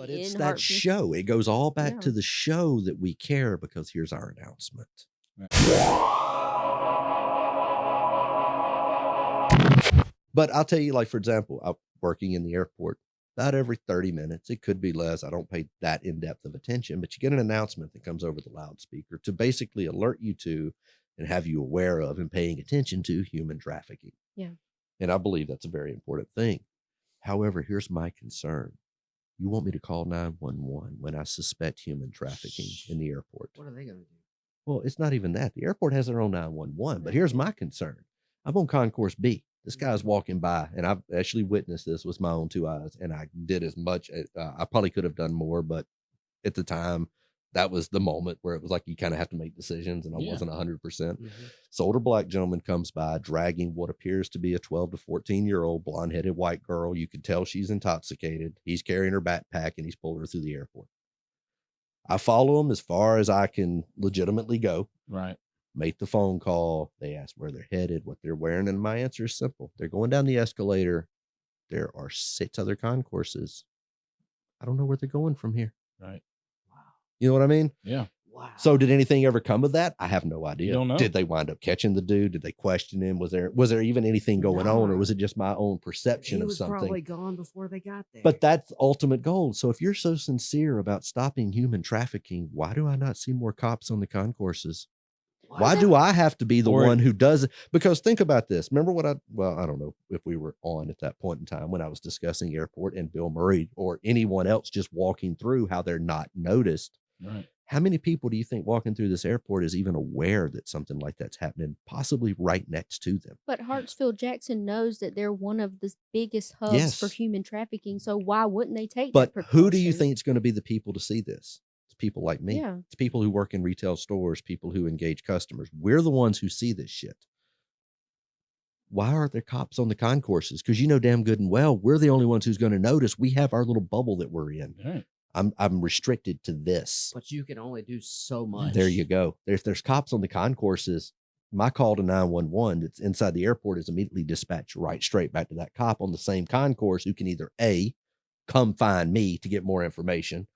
But it's in that Hartsfield. show. It goes all back Yeah. to the show that we care because here's our announcement. But I'll tell you, like, for example, I'm working in the airport about every 30 minutes. It could be less. I don't pay that in-depth of attention, but you get an announcement that comes over the loudspeaker to basically alert you to and have you aware of and paying attention to human trafficking. Yeah. And I believe that's a very important thing. However, here's my concern. You want me to call 911 when I suspect human trafficking in the airport? What are they going to do? Well, it's not even that. The airport has their own 911, but here's my concern. I'm on Concourse B. This guy's walking by, and I've actually witnessed this with my own two eyes, and I did as much. I probably could have done more, but at the time, that was the moment where it was like you kind of have to make decisions, and I wasn't 100%. This older black gentleman comes by dragging what appears to be a 12 to 14-year-old blonde-headed white girl. You can tell she's intoxicated. He's carrying her backpack, and he's pulling her through the airport. I follow him as far as I can legitimately go. Right. Make the phone call. They ask where they're headed, what they're wearing, and my answer is simple. They're going down the escalator. There are 6 other concourses. I don't know where they're going from here. Right. Wow. You know what I mean? Yeah. Wow. So did anything ever come of that? I have no idea. You don't know. Did they wind up catching the dude? Did they question him? Was there even anything going on, or was it just my own perception of something? He was probably gone before they got there. But that's ultimate goal. So if you're so sincere about stopping human trafficking, why do I not see more cops on the concourses? Why do I have to be the one who does it? Because think about this. Remember what I don't know if we were on at that point in time when I was discussing airport and Bill Murray or anyone else just walking through how they're not noticed. Right. How many people do you think walking through this airport is even aware that something like that's happening, possibly right next to them? But Hartsfield-Jackson knows that they're one of the biggest hubs for human trafficking. So why wouldn't they take that precaution? Who do you think is going to be the people to see this? It's people like me. Yeah. It's people who work in retail stores, people who engage customers. We're the ones who see this shit. Why aren't there cops on the concourses? Because you know damn good and well, we're the only ones who's going to notice. We have our little bubble that we're in. Right. I'm restricted to this. But you can only do so much. There you go. If there's cops on the concourses, my call to 911 that's inside the airport is immediately dispatched right straight back to that cop on the same concourse who can either A, come find me to get more information,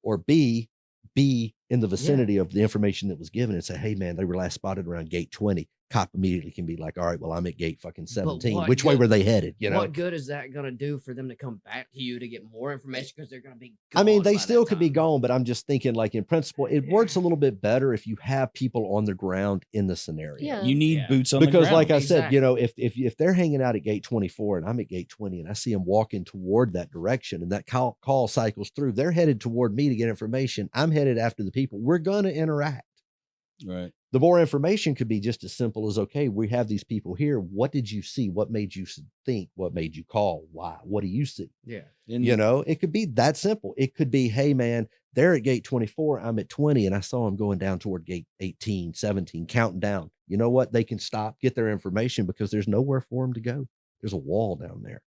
or B, be in the vicinity of the information that was given and say, hey man, they were last spotted around gate 20. Cop immediately can be like, all right, well, I'm at gate fucking 17. Which way were they headed? You know, what good is that going to do for them to come back to you to get more information? Because they're going to be gone. I mean, they still could be gone, but I'm just thinking, like, in principle, it works a little bit better if you have people on the ground in the scenario. Yeah. You need boots on the ground. Because like I said, you know, if they're hanging out at gate 24 and I'm at gate 20 and I see them walking toward that direction and that call cycles through, they're headed toward me to get information. I'm headed after the people. We're going to interact. Right. The more information could be just as simple as, okay, we have these people here. What did you see? What made you think? What made you call? Why? What do you see? Yeah. And you know, it could be that simple. It could be, hey man, they're at gate 24. I'm at 20 and I saw them going down toward gate 18, 17, counting down. You know what? They can stop, get their information because there's nowhere for them to go. There's a wall down there.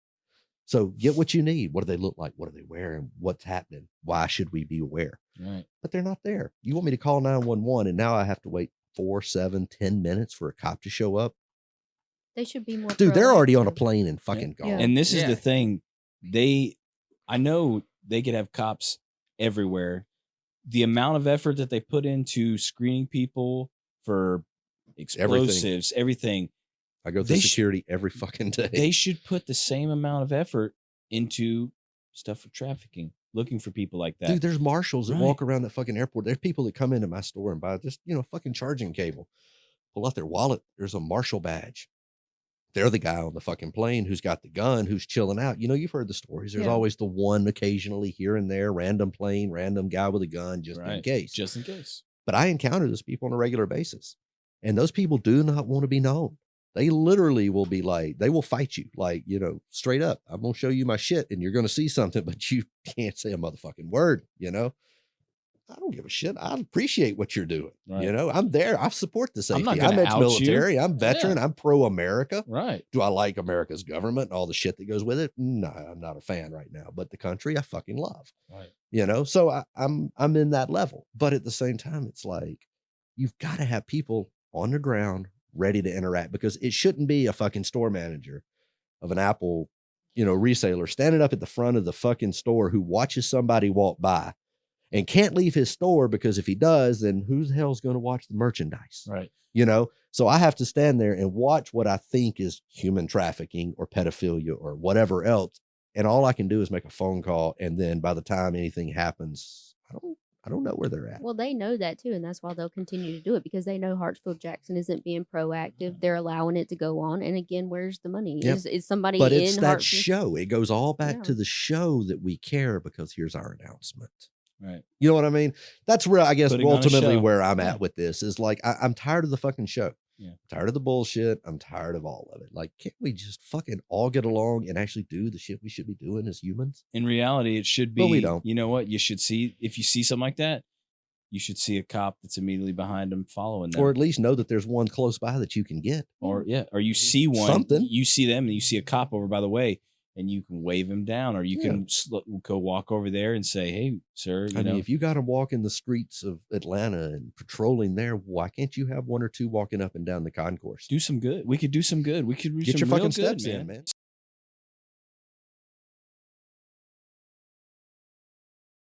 So get what you need. What do they look like? What are they wearing? What's happening? Why should we be aware? Right. But they're not there. You want me to call 911 and now I have to wait 4, 7, 10 minutes for a cop to show up? They should be more. Dude, they're already on a proactive. plane and fucking gone. And this is the thing. I know they could have cops everywhere. The amount of effort that they put into screening people for explosives, everything. I go through security every fucking day. They should put the same amount of effort into stuff for trafficking, looking for people like that. Dude, there's marshals that walk around that fucking airport. There's people that come into my store and buy just, you know, fucking charging cable. Pull out their wallet. There's a marshal badge. They're the guy on the fucking plane who's got the gun, who's chilling out. You know, you've heard the stories. There's always the one occasionally here and there, random plane, random guy with a gun, just in case. Just in case. But I encounter those people on a regular basis. And those people do not want to be known. They literally will be like, they will fight you, like, you know, straight up. I'm going to show you my shit and you're going to see something, but you can't say a motherfucking word, you know? I don't give a shit. I appreciate what you're doing. Right. You know, I'm there. I support the safety. I'm ex-military. I'm veteran. I'm pro-America. Right. Do I like America's government and all the shit that goes with it? No, I'm not a fan right now. But the country I fucking love. Right. You know, so I'm in that level. But at the same time, it's like, you've got to have people on the ground ready to interact, because it shouldn't be a fucking store manager of an Apple reseller standing up at the front of the fucking store who watches somebody walk by and can't leave his store because if he does, then who the hell's going to watch the merchandise? Right. So I have to stand there and watch what I think is human trafficking or pedophilia or whatever else. And all I can do is make a phone call. And then by the time anything happens, I don't know where they're at. Well, they know that too, and that's why they'll continue to do it, because they know Hartsfield-Jackson isn't being proactive. They're allowing it to go on. And again, where's the money? Yep. Is somebody But in it's that Hartsfield? show. It goes all back Yeah. to the show that we care because here's our announcement. Right. You know what I mean? That's where I guess Putting on a ultimately show. where I'm Yeah. at with this is like, I'm tired of the fucking show. Yeah. I'm tired of the bullshit. I'm tired of all of it. Like, can't we just fucking all get along and actually do the shit we should be doing as humans? In reality, it should be, But we don't. You know what? You should see, if you see something like that, you should see a cop that's immediately behind them following them. Or at least know that there's one close by that you can get. Or you see one, Something. you see them and you see a cop over by the way and you can wave him down, or you can go walk over there and say, hey, sir, I mean, if you got to walk in the streets of Atlanta and patrolling there, why can't you have one or two walking up and down the concourse? do some good. We could do some good. We could do Get some your real fucking good, steps man. in, man.